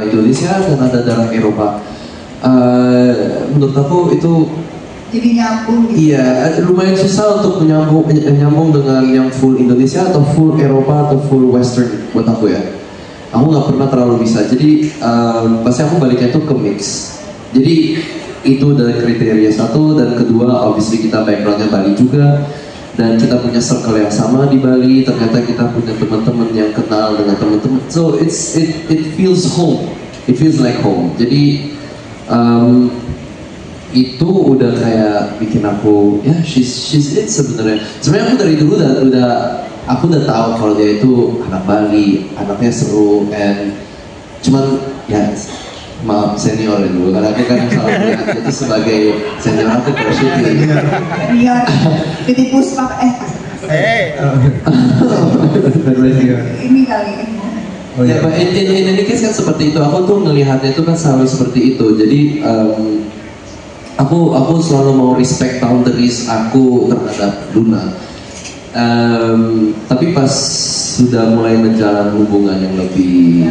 Indonesia dan ada darah Eropa. Menurut aku itu jadi nyambung gitu. iya, lumayan susah untuk menyambung dengan yang full Indonesia atau full Eropa atau full Western buat aku ya. Aku nggak pernah terlalu bisa. Jadi pasti aku baliknya itu ke mix. Jadi itu dari kriteria satu, dan kedua obviously kita backgroundnya Bali juga, dan kita punya circle yang sama di Bali. Ternyata kita punya teman-teman yang kenal dengan teman-teman. So it feels home. It feels like home. Jadi itu udah kayak bikin aku ya she's it sebenarnya. Sebenarnya aku dari dulu aku udah tahu kalau dia itu anak Bali, anaknya seru, and cuman ya maaf senior dulu karena aku kan selalu melihat itu sebagai senior aku persisnya. Iya, jadi puspa ini kali. Oh, ya, Pak, in any case kan seperti itu. Aku tuh ngelihatnya itu kan selalu seperti itu. Jadi aku selalu mau respect boundaries aku terhadap Luna. Tapi pas sudah mulai menjalankan hubungan yang lebih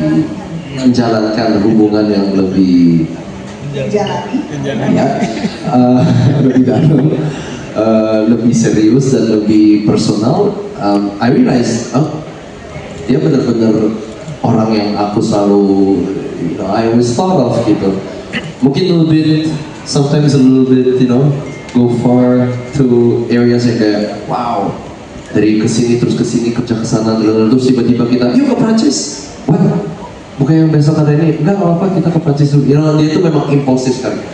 lebih dalam, lebih serius dan lebih personal, I realize dia benar-benar orang yang aku selalu, I always thought of gitu. Mungkin sometimes a little bit, go far to areas yang kayak, wow, dari kesini terus kesini kerja kesana, terus tiba-tiba kita, yuk ke Prancis, what? Bukan yang besok hari ini, enggak apa-apa kita ke Prancis dulu. Dia itu memang impulsif sekali.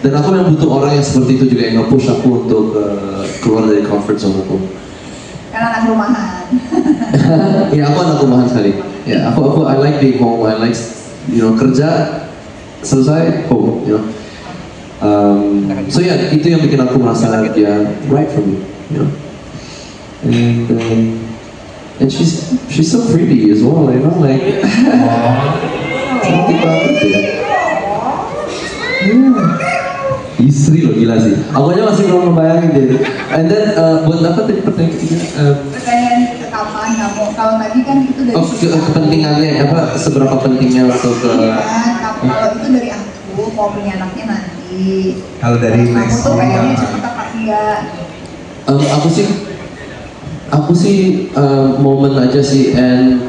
Dan aku yang butuh orang yang seperti itu juga yang nge-push aku untuk keluar dari comfort zone aku. Karena anak rumahan. Ya aku anak rumahan sekali. Ya aku I like being home. I like kerja selesai home. So yeah, itu yang bikin aku merasa dia right for me. And she's so pretty as well. Like cantik banget ya. Istri loh, gila sih. Aku aja masih belum membayangin deh. And then buat apa tadi pertanyaan ketiga? Pertanyaan kapan kamu? Kalau tadi kan itu dari kepentingannya apa? Seberapa pentingnya untuk kalau itu dari aku mau punya anaknya nanti. Kalau dari kamu tuh kayaknya cepet apa enggak? Aku sih momen aja sih, and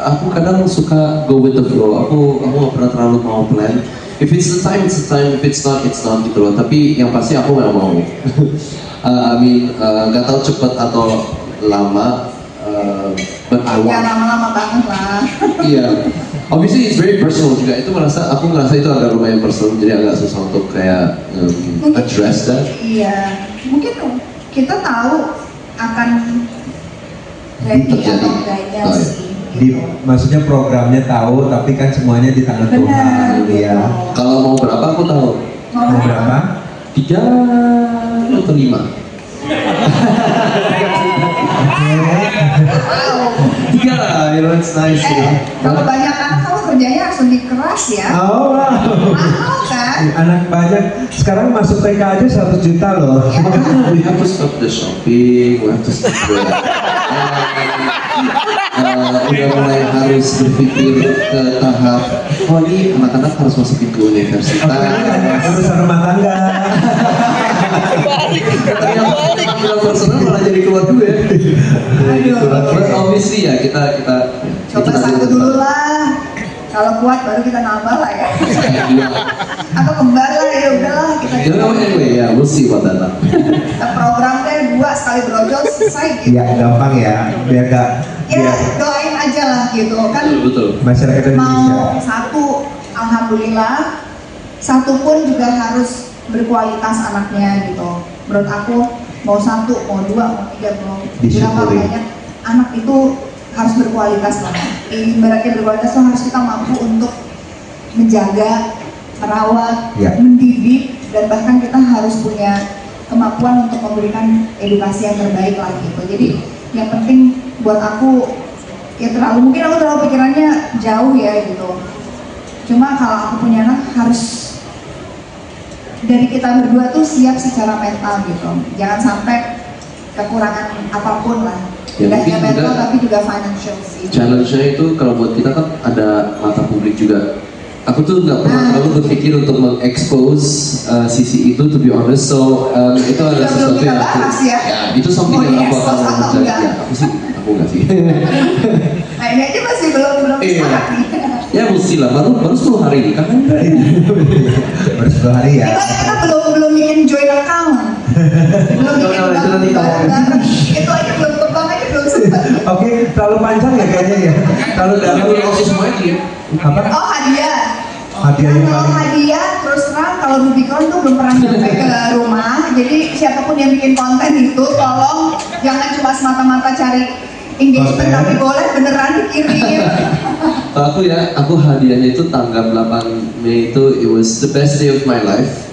aku kadang suka go with the flow. Aku nggak pernah terlalu mau plan. If it's the time, it's the time. If it's not gitu loh. Tapi yang pasti aku nggak mau. Nggak tahu cepat atau lama. But I want. Ya lama-lama banget lah. Iya. Obviously it's very personal juga. Aku ngerasa itu agak lumayan personal. Jadi agak susah untuk kayak address that. Iya. Mungkin kita tahu akan ready atau enggaknya sih. Maksudnya programnya tahu, tapi kan semuanya di tangan Tuhan. Iya. Kalau mau berapa aku tahu. Mau berapa? 3 atau 5. 3 lah, it's nice. Kalau banyak anak kamu kerjanya harus lebih keras ya. Oh wow. Mahal kan? Anak banyak. Sekarang masuk TK aja 100 juta loh. We have to stop the shopping. We have to stop the udah mulai harus berpikir ke tahap ini anak-anak harus masukin ke universitas. Urusan rumah tangga. Yang personal malah jadi keluar dulu ya. But obviously ya kita coba satu dulu lah. Kalau kuat baru kita nambah lah ya. Atau kembar lah, ya udahlah kita. Anyway ya, we'll see what that. Kita program deh 2 sekali brojol selesai gitu. Iya gampang ya, biar gak. Ya doain aja lah gitu kan. Betul. Masyarakat Indonesia. Mau 1, alhamdulillah. 1 pun juga harus berkualitas anaknya gitu. Menurut aku mau 1, mau 2, mau 3, mau berapa banyak anak itu harus berkualitas lah. Ibaratnya berkualitas itu harus kita mampu untuk menjaga, merawat, mendidik, dan bahkan kita harus punya kemampuan untuk memberikan edukasi yang terbaik lah gitu. Jadi yang penting buat aku ya mungkin aku terlalu pikirannya jauh ya gitu. Cuma kalau aku punya anak harus dari kita berdua tuh siap secara mental gitu. Jangan sampai kekurangan apapun lah. Ya, Tidak hanya mental juga tapi juga financial sih. Challenge-nya itu kalau buat kita kan ada mata publik juga. Aku tuh nggak pernah terlalu berpikir untuk mengekspos sisi itu, to be honest. So itu adalah sesuatu yang aku, ya itu something yang aku akan mencari. Ya, aku nggak sih. Nah ini aja masih belum sepakat nih. Ya mesti lah, baru 10 hari kan? Baru 10 hari ya. Kita belum bikin joint account. Belum bikin bank. Itu aja belum kembang aja belum sempat. Oke, terlalu panjang ya kayaknya ya. Terlalu dalam. Semuanya dia. Apa? Oh hadiah. Hadiah yang kalau paling. hadiah terus terang kalau Rubicon tuh belum pernah sampai ke rumah. Jadi siapapun yang bikin konten itu tolong jangan cuma semata-mata cari engagement, tapi boleh beneran dikirim. Aku hadiahnya itu tanggal 8 Mei itu, it was the best day of my life.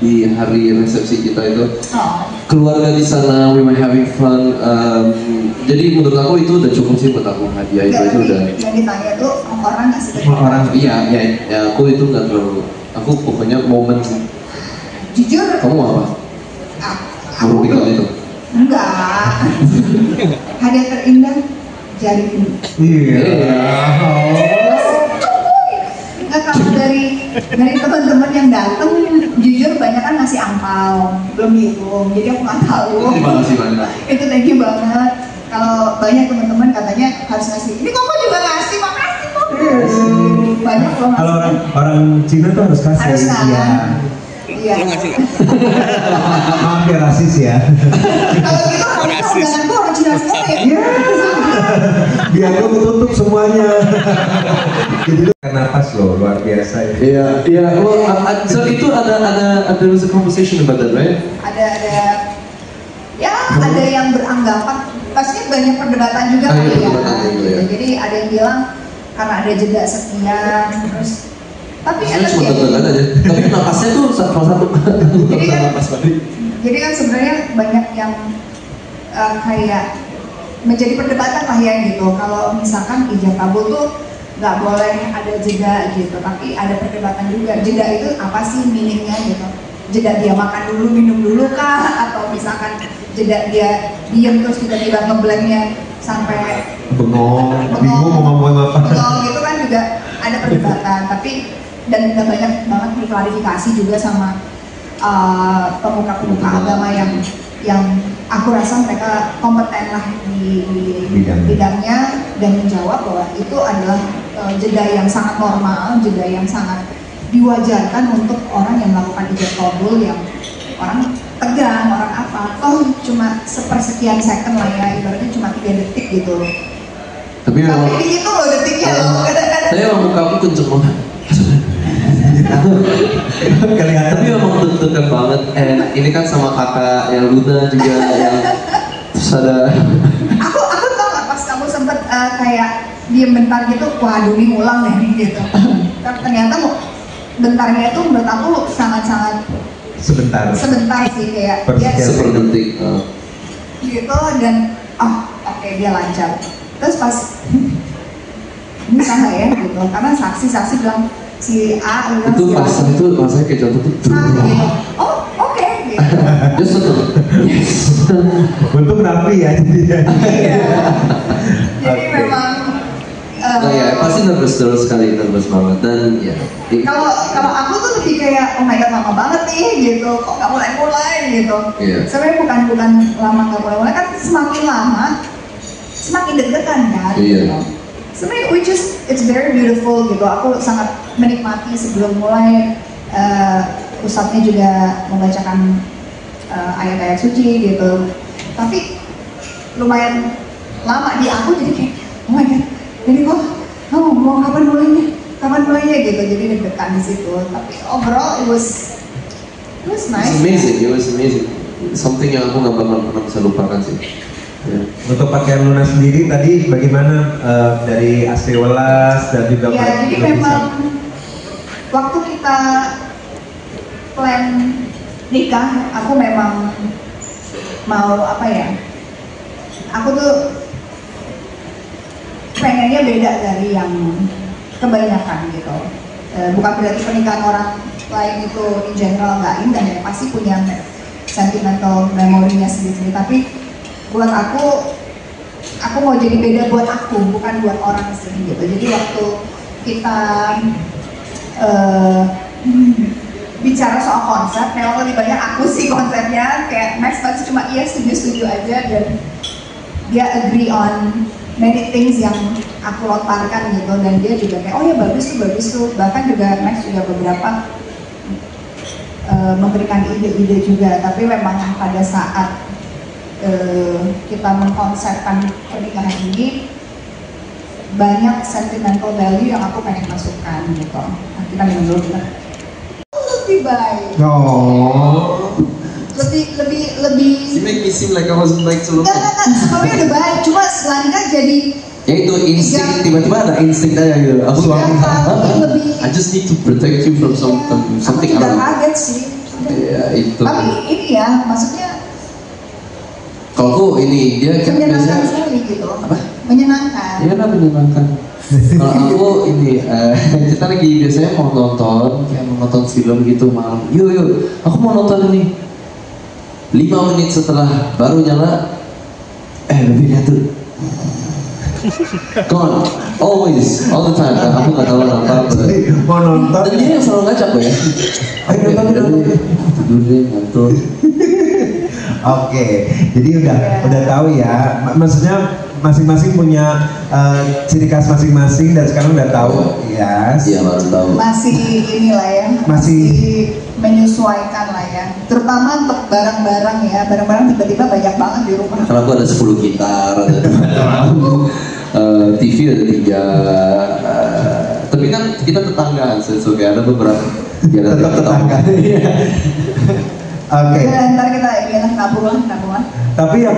Di hari resepsi kita itu, keluarga di sana, we were having fun. Jadi menurut aku itu udah cukup sih buat aku, hadiah itu aja udah. Yang ditanya tuh orang ngasih Orang. Iya, aku itu nggak terlalu. Aku pokoknya momen. Jujur. Kamu mau apa? Aku Rubicon itu. Enggak. Hadiah terindah jari ini. Iya. Enggak, kalau dari teman-teman yang datang, jujur banyak kan ngasih angpau, belum dihitung, jadi aku nggak tahu. Terima kasih banyak. Itu thank you banget. Kalau banyak teman-teman katanya harus ngasih. Ini kok juga ngasih, makasih kok. Banyak loh. Kalau orang Cina tuh harus kasih. Harus kan? Iya. Iya. Maaf ya rasis ya. Kalau gitu harusnya undangan tuh orang Cina semua ya. Iya. Biar gue menutup semuanya. Jadi lu napas loh, luar biasa ya. Iya. Well, so itu ada was a conversation about that, right? Ada yang beranggapan, pastinya banyak perdebatan juga kali ya. Ya. Jadi ada yang bilang karena ada jeda sekian, terus tapi Saya cuma tegan aja. Tapi napasnya tuh salah satu napas balik. Jadi kan sebenarnya banyak yang kayak menjadi perdebatan lah ya gitu. Kalau misalkan ijab kabul tuh nggak boleh ada jeda gitu, tapi ada perdebatan juga. Jeda itu apa sih meaningnya gitu? Jeda dia makan dulu, minum dulu kah? Atau misalkan jeda dia diam terus tiba-tiba ngeblanknya sampai Bengong, bingung mau ngomong apa. Bengong gitu kan juga ada perdebatan. Tapi dan udah banyak banget diklarifikasi juga sama pemuka-pemuka agama yang aku rasa mereka kompeten lah di bidangnya dan menjawab bahwa itu adalah jeda yang sangat normal, jeda yang sangat diwajarkan untuk orang yang melakukan ijab kabul, yang orang tegang, orang apa, cuma sepersekian second lah ya, ibaratnya cuma 3 detik gitu. Tapi memang di situ loh detiknya loh. Tapi memang muka aku kenceng banget. Kelihatan. Tapi memang deg-degan banget. Ini kan sama kakak yang Luna juga yang terus ada. Aku tau gak pas kamu sempet kayak diem bentar gitu, waduh ini ngulang nih gitu. Ternyata bentarnya itu menurut aku sangat-sangat sebentar sih kayak dia seperdetik gitu dan oke, dia lancar. Terus pas ini salah ya gitu, karena saksi bilang si A bilang itu pas itu rasanya kayak jatuh tuh gitu. Oke gitu. Just tuh yes. Untung rapi ya Iya. Jadi memang ya pasti nervous sekali, nervous banget dan ya. Kalau aku tuh lebih kayak oh my god lama banget nih gitu, kok nggak mulai gitu. Iya. Sebenarnya bukan lama nggak mulai kan semakin lama semakin deg-degan kan. Iya. Gitu. Sebenarnya it's very beautiful gitu. Aku sangat menikmati sebelum mulai. Ustadznya juga membacakan ayat-ayat suci gitu. Tapi lumayan lama di aku jadi kayak oh my god. Jadi mau kapan mulainya gitu, jadi deg-degan di situ. Tapi overall it was nice. It was amazing. Something yang aku nggak bakal pernah bisa lupakan sih. Yeah. Untuk pakaian Luna sendiri tadi bagaimana dari asli welas dan juga ya, jadi memang waktu kita plan nikah, aku memang mau apa ya? Aku tuh pengennya beda dari yang kebanyakan gitu. Bukan berarti pernikahan orang lain itu in general nggak indah ya, pasti punya sentimental memorinya sendiri. Tapi buat aku mau jadi beda buat aku, bukan buat orang sendiri gitu. Jadi waktu kita bicara soal konsep, memang lebih banyak aku sih konsepnya, kayak Max pasti cuma iya setuju aja, dan dia agree on many things yang aku lontarkan gitu, dan dia juga kayak oh ya bagus tuh, bahkan juga Max juga beberapa memberikan ide-ide juga, tapi memang pada saat kita mengkonsepkan pernikahan ini banyak sentimental value yang aku pengen masukkan gitu. Nah, kita minum dulu kita. Lebih baik. Oh. Lebih. You make me seem like I wasn't baik sebelumnya. Enggak, sebelumnya udah baik, cuma selanjutnya jadi ya itu insting, tiba-tiba ada insting aja gitu. Aku lebih. I just need to protect you from something. Aku juga kaget sih. Ya itu. Tapi ini ya, maksudnya kalau aku ini dia kan menyenangkan biasanya sekali gitu. apa? Menyenangkan. Iya lah menyenangkan. Kalau aku ini kita lagi biasanya mau nonton kayak mau nonton film gitu malam. Yuk, aku mau nonton ini. 5 menit setelah baru nyala, lebih lihat tuh. Gone, always, all the time. Aku nggak tahu apa. Mau nonton? Dan dia yang selalu ngajak ya. Ayo nonton, tidur deh, ngantuk. Oke, jadi udah tahu ya. Maksudnya masing-masing punya ciri khas masing-masing dan sekarang udah tahu ya. Iya baru tahu. Masih inilah ya. Masih menyesuaikan lah ya. Terutama untuk barang-barang ya. Barang-barang tiba-tiba banyak banget di rumah. Karena aku ada 10 gitar, ada TV ada 3. Tapi kan kita tetanggaan, so kayak ada beberapa. Tetap tetangga. Oke. Ntar kita ini lah nabung. Tapi yang